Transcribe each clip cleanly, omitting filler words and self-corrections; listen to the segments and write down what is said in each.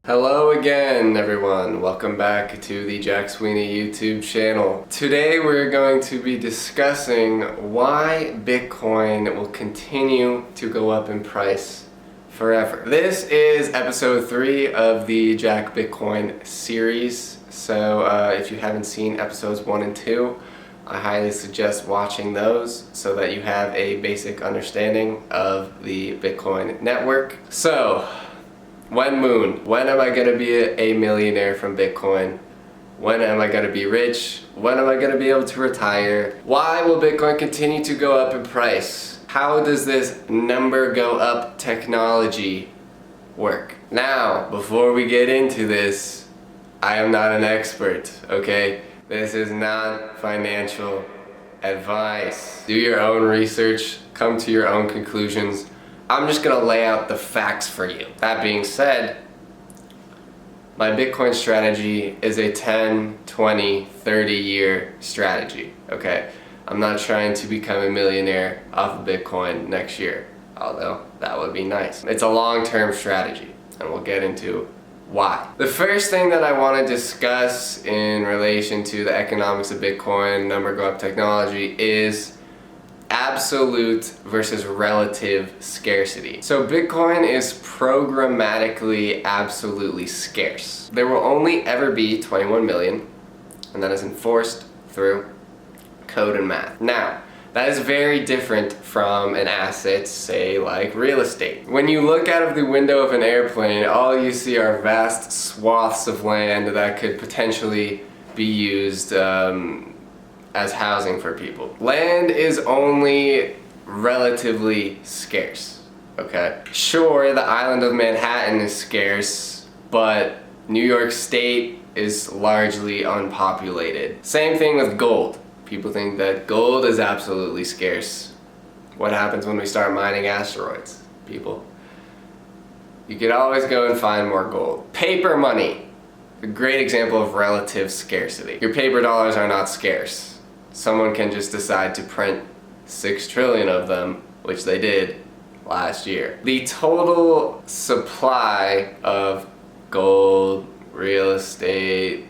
Hello again, everyone. Welcome back to the Jack Sweeney YouTube channel. Today we're going to be discussing why Bitcoin will continue to go up in price forever. This is episode 3 of the Jack Bitcoin series. So if you haven't seen episodes 1 and 2, I highly suggest watching those so that you have a basic understanding of the Bitcoin network. So, when am I going to be a millionaire from Bitcoin? When am I going to be rich? When am I going to be able to retire? Why will Bitcoin continue to go up in price? How does this number go up technology work? Now, before we get into this, I am not an expert, okay? This is not financial advice. Do your own research, come to your own conclusions. I'm just gonna lay out the facts for you. That being said, my Bitcoin strategy is a 10, 20, 30 year strategy, okay? I'm not trying to become a millionaire off of Bitcoin next year, although that would be nice. It's a long-term strategy, and we'll get into why. The first thing that I want to discuss in relation to the economics of Bitcoin, number go up technology, is absolute versus relative scarcity. So Bitcoin is programmatically absolutely scarce. There will only ever be 21 million, and that is enforced through code and math. Now, that is very different from an asset, say like real estate. When you look out of the window of an airplane, all you see are vast swaths of land that could potentially be used as housing for people. Land is only relatively scarce, okay? Sure, the island of Manhattan is scarce, but New York State is largely unpopulated. Same thing with gold. People think that gold is absolutely scarce. What happens when we start mining asteroids, people? You could always go and find more gold. Paper money, a great example of relative scarcity. Your paper dollars are not scarce. Someone can just decide to print 6 trillion of them, which they did last year. The total supply of gold, real estate,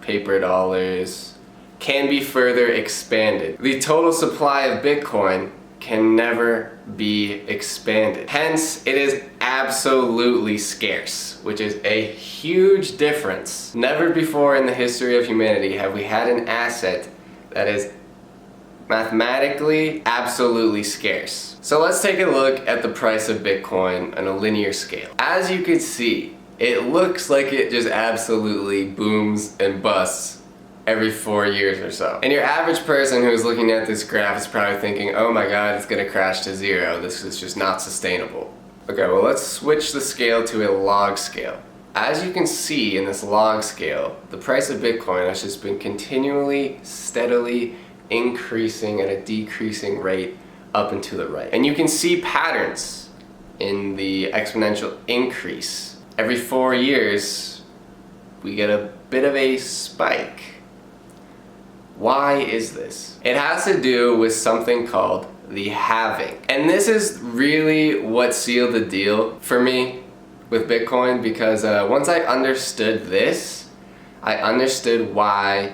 paper dollars can be further expanded. The total supply of Bitcoin can never be expanded. Hence, it is absolutely scarce, which is a huge difference. Never before in the history of humanity have we had an asset that is mathematically absolutely scarce. So let's take a look at the price of Bitcoin on a linear scale. As you can see, it looks like it just absolutely booms and busts every 4 years or so. And your average person who's looking at this graph is probably thinking, oh my god, it's gonna crash to zero. This is just not sustainable. Okay, well let's switch the scale to a log scale. As you can see in this log scale, the price of Bitcoin has just been continually, steadily increasing at a decreasing rate up and to the right. And you can see patterns in the exponential increase. Every 4 years, we get a bit of a spike. Why is this? It has to do with something called the halving. And this is really what sealed the deal for me with Bitcoin, because once I understood this, I understood why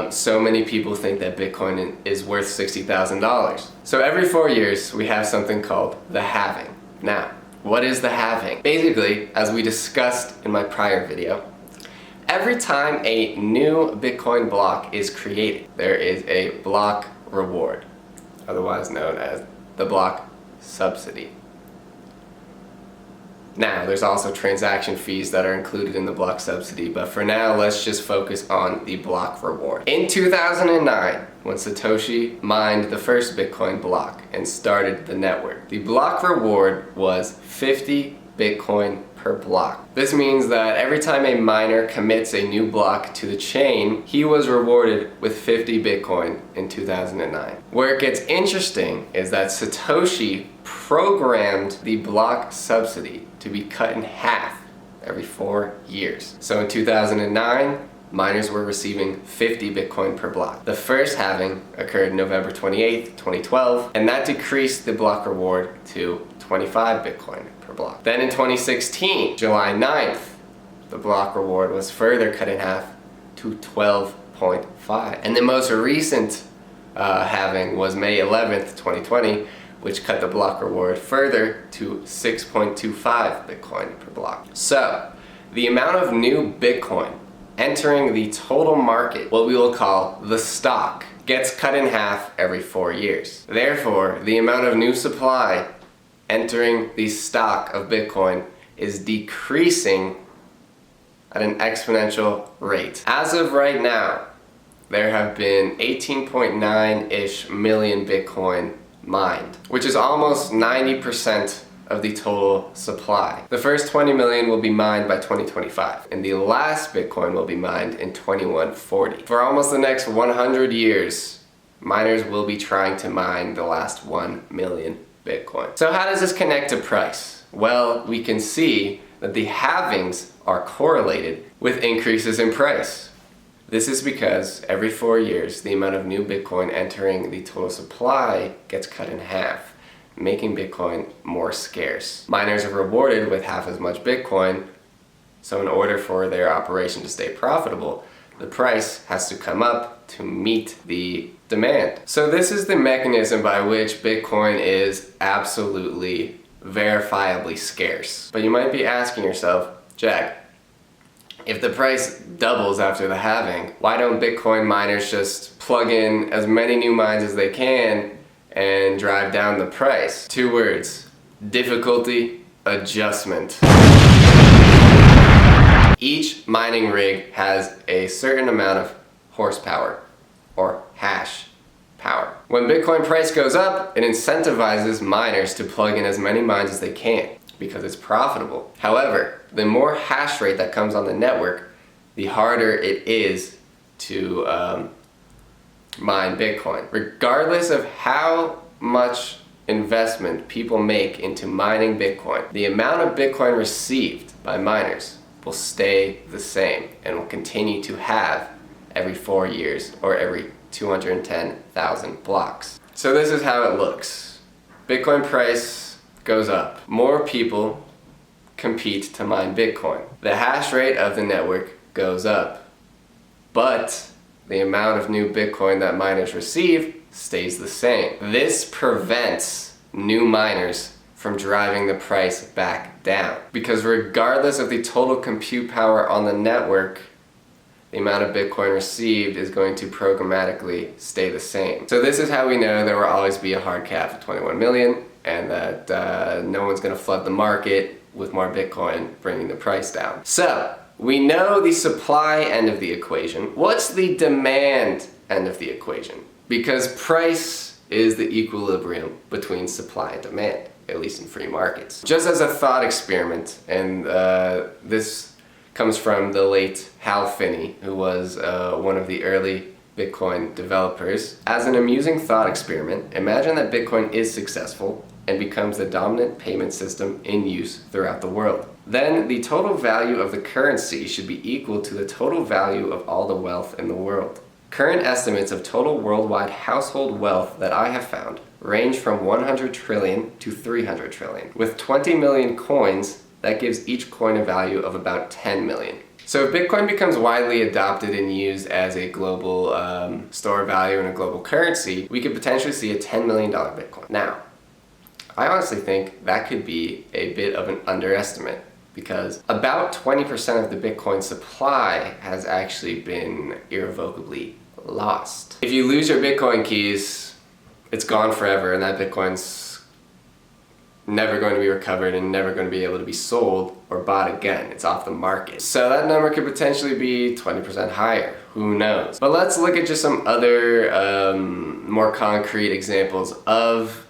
so many people think that Bitcoin is worth $60,000. So every 4 years, we have something called the halving. Now, what is the halving? Basically, as we discussed in my prior video, every time a new Bitcoin block is created, there is a block reward, otherwise known as the block subsidy. Now, there's also transaction fees that are included in the block subsidy, but for now, let's just focus on the block reward. In 2009, when Satoshi mined the first Bitcoin block and started the network, the block reward was 50 Bitcoin per block. This means that every time a miner commits a new block to the chain, he was rewarded with 50 Bitcoin in 2009. Where it gets interesting is that Satoshi programmed the block subsidy to be cut in half every 4 years. So in 2009, miners were receiving 50 Bitcoin per block. The first halving occurred November 28th, 2012, and that decreased the block reward to 25 Bitcoin per block. Then in 2016, July 9th, the block reward was further cut in half to 12.5. And the most recent halving was May 11th, 2020, which cut the block reward further to 6.25 Bitcoin per block. So, the amount of new Bitcoin entering the total market, what we will call the stock, gets cut in half every 4 years. Therefore, the amount of new supply entering the stock of Bitcoin is decreasing at an exponential rate. As of right now, there have been 18.9-ish million Bitcoin mined, which is almost 90% of the total supply. The first 20 million will be mined by 2025, and the last Bitcoin will be mined in 2140. For almost the next 100 years, miners will be trying to mine the last 1 million Bitcoin. So how does this connect to price? Well, we can see that the halvings are correlated with increases in price. This is because every 4 years, the amount of new Bitcoin entering the total supply gets cut in half, making Bitcoin more scarce. Miners are rewarded with half as much Bitcoin, so in order for their operation to stay profitable, the price has to come up to meet the demand. So this is the mechanism by which Bitcoin is absolutely, verifiably scarce. But you might be asking yourself, Jack, if the price doubles after the halving, why don't Bitcoin miners just plug in as many new mines as they can and drive down the price? 2 words: difficulty adjustment. Each mining rig has a certain amount of horsepower or hash power. When Bitcoin price goes up, it incentivizes miners to plug in as many mines as they can because it's profitable. However, the more hash rate that comes on the network, the harder it is to mine Bitcoin. Regardless of how much investment people make into mining Bitcoin, the amount of Bitcoin received by miners will stay the same and will continue to have every 4 years or every 210,000 blocks. So this is how it looks. Bitcoin price goes up. More people compete to mine Bitcoin. The hash rate of the network goes up, but the amount of new Bitcoin that miners receive stays the same. This prevents new miners from driving the price back down, because regardless of the total compute power on the network, the amount of Bitcoin received is going to programmatically stay the same. So this is how we know there will always be a hard cap of 21 million and that no one's going to flood the market with more Bitcoin, bringing the price down. So we know the supply end of the equation. What's the demand end of the equation? Because price is the equilibrium between supply and demand, at least in free markets. Just as a thought experiment, and this comes from the late Hal Finney, who was one of the early Bitcoin developers. As an amusing thought experiment, imagine that Bitcoin is successful and becomes the dominant payment system in use throughout the world. Then the total value of the currency should be equal to the total value of all the wealth in the world. Current estimates of total worldwide household wealth that I have found range from 100 trillion to 300 trillion. With 20 million coins, that gives each coin a value of about 10 million. So if Bitcoin becomes widely adopted and used as a global store of value and a global currency, we could potentially see a $10 million Bitcoin. Now, I honestly think that could be a bit of an underestimate, because about 20% of the Bitcoin supply has actually been irrevocably lost. If you lose your Bitcoin keys, it's gone forever, and that Bitcoin's never going to be recovered and never going to be able to be sold or bought again. It's off the market. So that number could potentially be 20% higher. Who knows? But let's look at just some other more concrete examples of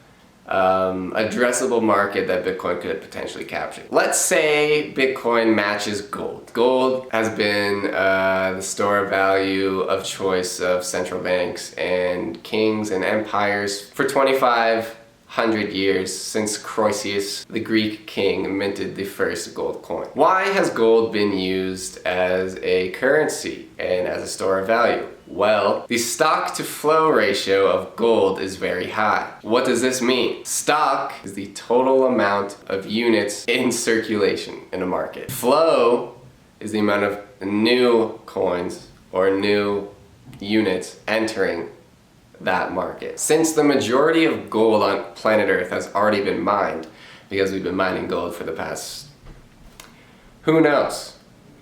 addressable market that Bitcoin could potentially capture. Let's say Bitcoin matches gold. Gold has been the store of value of choice of central banks and kings and empires for 2,500 years, since Croesus, the Greek king, minted the first gold coin. Why has gold been used as a currency and as a store of value? Well, the stock to flow ratio of gold is very high. What does this mean? Stock is the total amount of units in circulation in a market. Flow is the amount of new coins or new units entering that market. Since the majority of gold on planet Earth has already been mined, because we've been mining gold for the past, who knows,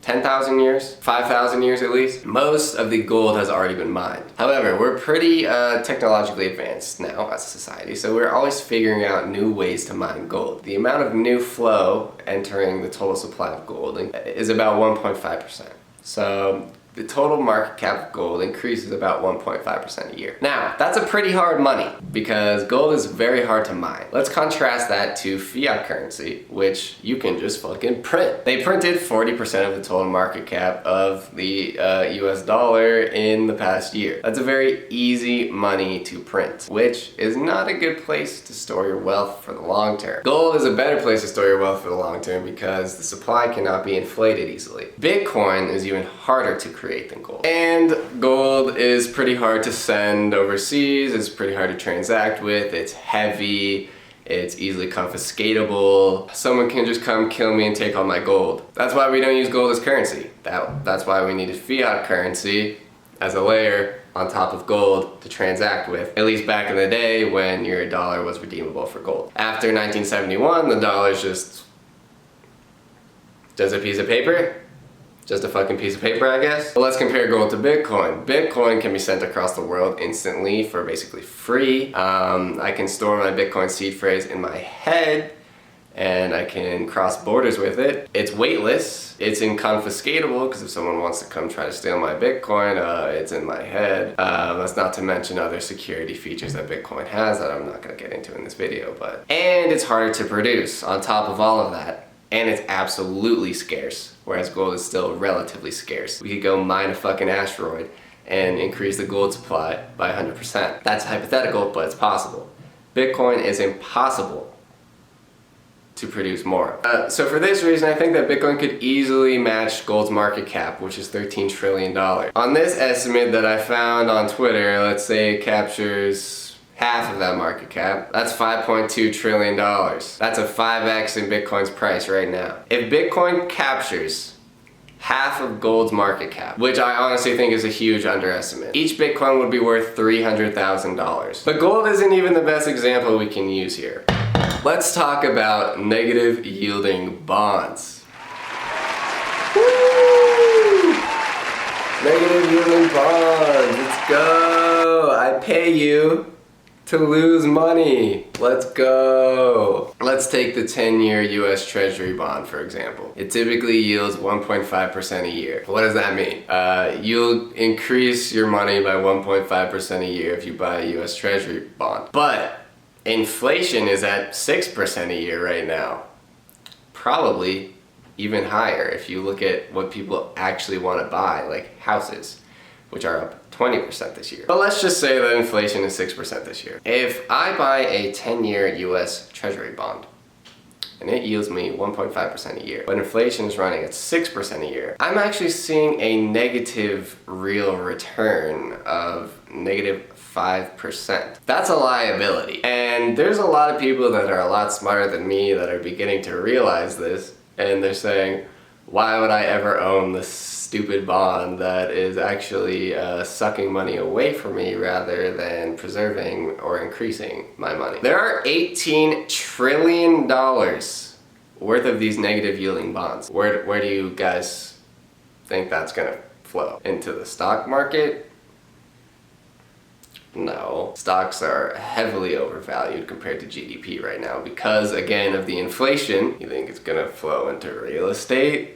10,000 years? 5,000 years at least? Most of the gold has already been mined. However, we're pretty technologically advanced now as a society, so we're always figuring out new ways to mine gold. The amount of new flow entering the total supply of gold is about 1.5%. So the total market cap of gold increases about 1.5% a year. Now, that's a pretty hard money because gold is very hard to mine. Let's contrast that to fiat currency, which you can just fucking print. They printed 40% of the total market cap of the US dollar in the past year. That's a very easy money to print, which is not a good place to store your wealth for the long term. Gold is a better place to store your wealth for the long term because the supply cannot be inflated easily. Bitcoin is even harder to create than gold. And gold is pretty hard to send overseas, it's pretty hard to transact with, it's heavy, it's easily confiscatable. Someone can just come kill me and take all my gold. That's why we don't use gold as currency. That's why we needed fiat currency as a layer on top of gold to transact with, at least back in the day when your dollar was redeemable for gold. After 1971, the dollar's just a piece of paper. Just a fucking piece of paper, I guess. But let's compare gold to Bitcoin. Bitcoin can be sent across the world instantly for basically free. I can store my Bitcoin seed phrase in my head and I can cross borders with it. It's weightless. It's inconfiscatable because if someone wants to come try to steal my Bitcoin, it's in my head. That's not to mention other security features that Bitcoin has that I'm not gonna get into in this video, and it's harder to produce on top of all of that. And it's absolutely scarce, whereas gold is still relatively scarce. We could go mine a fucking asteroid and increase the gold supply by 100%. That's hypothetical, but it's possible. Bitcoin is impossible to produce more. So for this reason, I think that Bitcoin could easily match gold's market cap, which is $13 trillion. On this estimate that I found on Twitter, let's say it captures half of that market cap, that's $5.2 trillion. That's a 5x in Bitcoin's price right now. If Bitcoin captures half of gold's market cap, which I honestly think is a huge underestimate, each Bitcoin would be worth $300,000. But gold isn't even the best example we can use here. Let's talk about negative yielding bonds. Woo! Negative yielding bonds, let's go! I pay you to lose money. Let's go. Let's take the 10-year US Treasury bond, for example. It typically yields 1.5% a year. What does that mean? You'll increase your money by 1.5% a year if you buy a US Treasury bond. But inflation is at 6% a year right now. Probably even higher if you look at what people actually want to buy, like houses, which are up 20% this year. But let's just say that inflation is 6% this year. If I buy a 10-year US Treasury bond and it yields me 1.5% a year, but inflation is running at 6% a year, I'm actually seeing a negative real return of -5%. That's a liability. And there's a lot of people that are a lot smarter than me that are beginning to realize this, and they're saying, why would I ever own this stupid bond that is actually sucking money away from me rather than preserving or increasing my money? There are $18 trillion worth of these negative yielding bonds. Where do you guys think that's gonna flow? Into the stock market? No. Stocks are heavily overvalued compared to GDP right now because, again, of the inflation. You think it's gonna flow into real estate?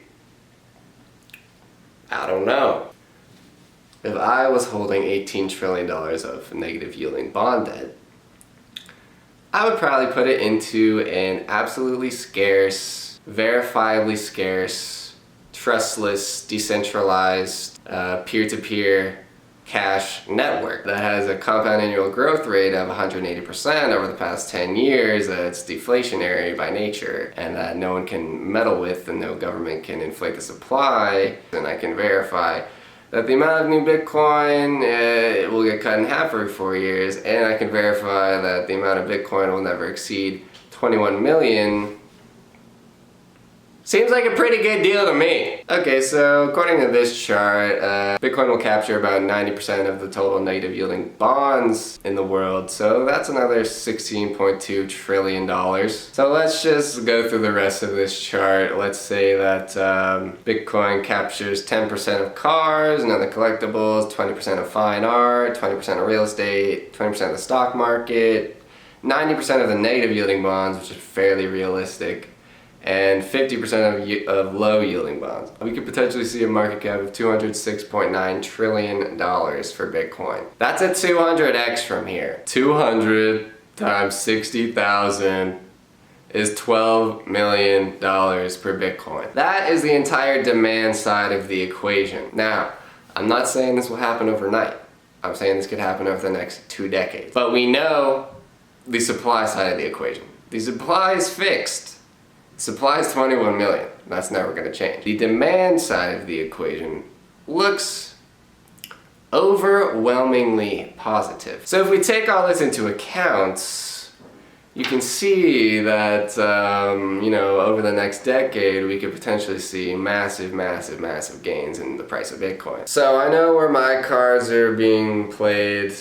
I don't know. If I was holding $18 trillion of negative yielding bond debt, I would probably put it into an absolutely scarce, verifiably scarce, trustless, decentralized, peer-to-peer cash network that has a compound annual growth rate of 180% over the past 10 years, that's deflationary by nature, and that no one can meddle with and no government can inflate the supply. And I can verify that the amount of new Bitcoin will get cut in half every 4 years, and I can verify that the amount of Bitcoin will never exceed 21 million Seems like a pretty good deal to me. Okay, so according to this chart, Bitcoin will capture about 90% of the total negative yielding bonds in the world. So that's another $16.2 trillion. So let's just go through the rest of this chart. Let's say that Bitcoin captures 10% of cars, another collectibles, 20% of fine art, 20% of real estate, 20% of the stock market, 90% of the negative yielding bonds, which is fairly realistic, and 50% of low yielding bonds. We could potentially see a market cap of $206.9 trillion for Bitcoin. That's a 200x from here. 200 times 60,000 is $12 million per Bitcoin. That is the entire demand side of the equation. Now, I'm not saying this will happen overnight. I'm saying this could happen over the next 2 decades. But we know the supply side of the equation. The supply is fixed. Supply is 21 million. That's never going to change. The demand side of the equation looks overwhelmingly positive. So if we take all this into account, you can see that, over the next decade, we could potentially see massive gains in the price of Bitcoin. So I know where my cards are being played.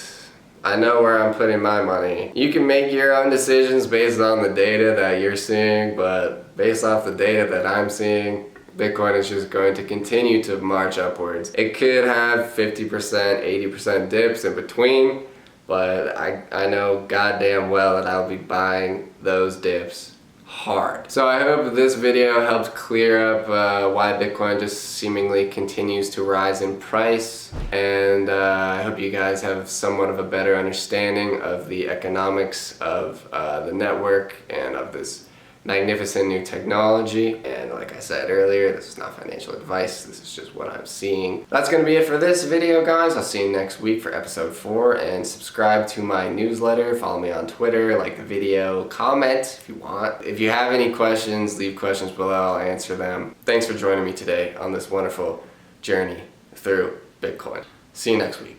I know where I'm putting my money. You can make your own decisions based on the data that you're seeing, but based off the data that I'm seeing, Bitcoin is just going to continue to march upwards. It could have 50%, 80% dips in between, but I know goddamn well that I'll be buying those dips hard. So I hope this video helped clear up why Bitcoin just seemingly continues to rise in price, and I hope you guys have somewhat of a better understanding of the economics of the network and of this magnificent new technology. And like I said earlier, this is not financial advice, this is just what I'm seeing. That's gonna be it for this video, guys. I'll see you next week for episode 4, and subscribe to my newsletter, follow me on Twitter, like the video, comment if you want. If you have any questions, leave questions below, I'll answer them. Thanks for joining me today on this wonderful journey through Bitcoin. See you next week.